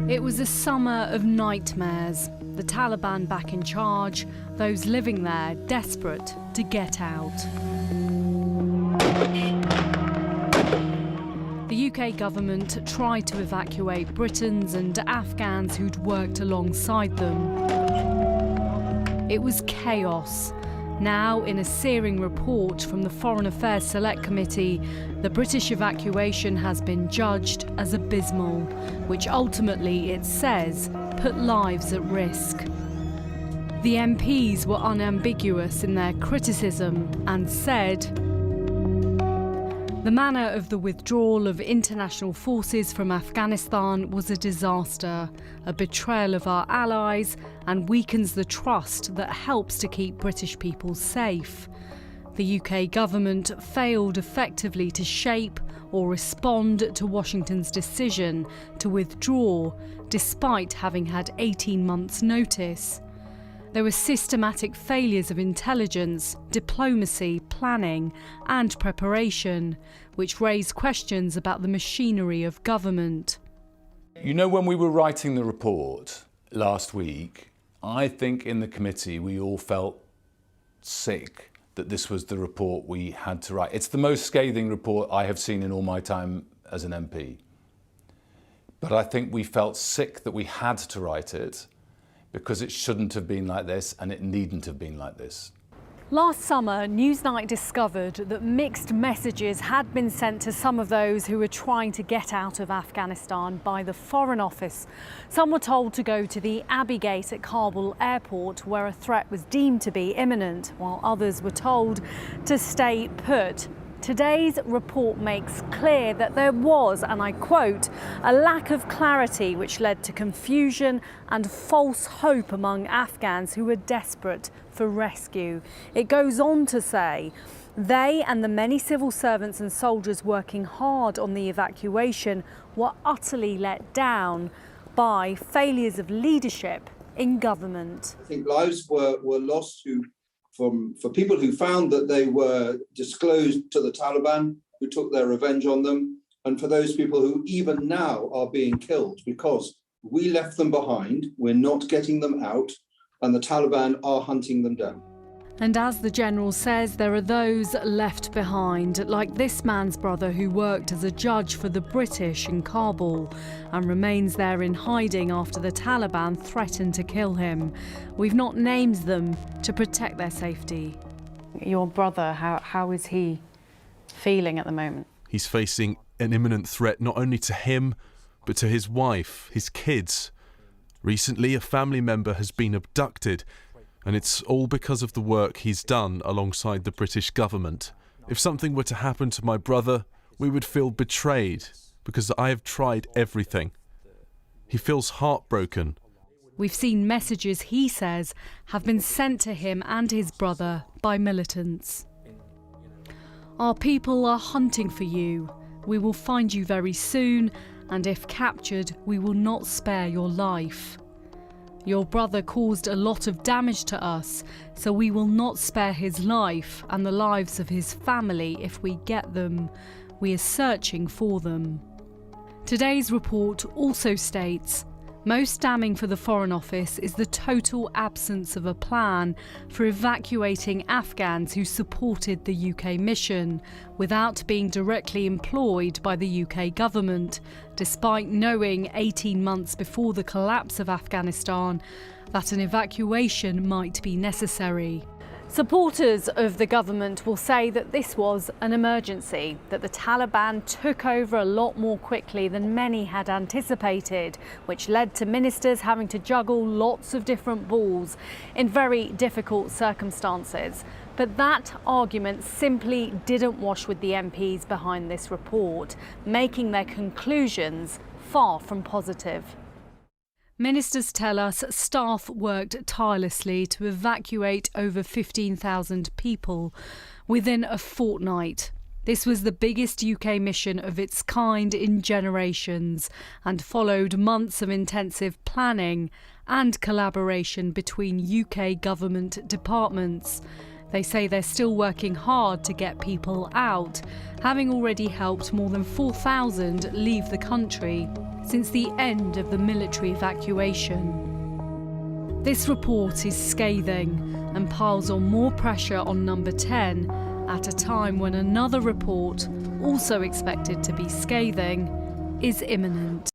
It was a summer of nightmares. The Taliban back in charge, those living there desperate to get out. The UK government tried to evacuate Britons and Afghans who'd worked alongside them. It was chaos. Now, in a searing report from the Foreign Affairs Select Committee, the British evacuation has been judged as abysmal, which ultimately, it says, put lives at risk. The MPs were unambiguous in their criticism and said, "The manner of the withdrawal of international forces from Afghanistan was a disaster, a betrayal of our allies, and weakens the trust that helps to keep British people safe. The UK government failed effectively to shape or respond to Washington's decision to withdraw, despite having had 18 months' notice. There were systematic failures of intelligence, diplomacy, planning and preparation, which raised questions about the machinery of government." You know, when we were writing the report last week, I think in the committee we all felt sick that this was the report we had to write. It's the most scathing report I have seen in all my time as an MP. But I think we felt sick that we had to write it, because it shouldn't have been like this and it needn't have been like this. Last summer, Newsnight discovered that mixed messages had been sent to some of those who were trying to get out of Afghanistan by the Foreign Office. Some were told to go to the Abbey Gate at Kabul airport, where a threat was deemed to be imminent, while others were told to stay put. Today's report makes clear that there was, and I quote, "a lack of clarity which led to confusion and false hope among Afghans who were desperate for rescue." It goes on to say, "They and the many civil servants and soldiers working hard on the evacuation were utterly let down by failures of leadership in government." I think lives were lost for people who found that they were disclosed to the Taliban, who took their revenge on them, and for those people who even now are being killed because we left them behind, we're not getting them out, and the Taliban are hunting them down. And as the General says, there are those left behind, like this man's brother who worked as a judge for the British in Kabul and remains there in hiding after the Taliban threatened to kill him. We've not named them to protect their safety. Your brother, how is he feeling at the moment? He's facing an imminent threat not only to him, but to his wife, his kids. Recently, a family member has been abducted, and it's all because of the work he's done alongside the British government. If something were to happen to my brother, we would feel betrayed, because I have tried everything. He feels heartbroken. We've seen messages, he says, have been sent to him and his brother by militants. "Our people are hunting for you. We will find you very soon, and if captured, we will not spare your life. Your brother caused a lot of damage to us, so we will not spare his life and the lives of his family if we get them. We are searching for them." Today's report also states, "Most damning for the Foreign Office is the total absence of a plan for evacuating Afghans who supported the UK mission without being directly employed by the UK government, despite knowing 18 months before the collapse of Afghanistan that an evacuation might be necessary." Supporters of the government will say that this was an emergency, that the Taliban took over a lot more quickly than many had anticipated, which led to ministers having to juggle lots of different balls in very difficult circumstances. But that argument simply didn't wash with the MPs behind this report, making their conclusions far from positive. Ministers tell us staff worked tirelessly to evacuate over 15,000 people within a fortnight. This was the biggest UK mission of its kind in generations and followed months of intensive planning and collaboration between UK government departments. They say they're still working hard to get people out, having already helped more than 4,000 leave the country. since the end of the military evacuation. This report is scathing and piles on more pressure on Number 10 at a time when another report, also expected to be scathing, is imminent.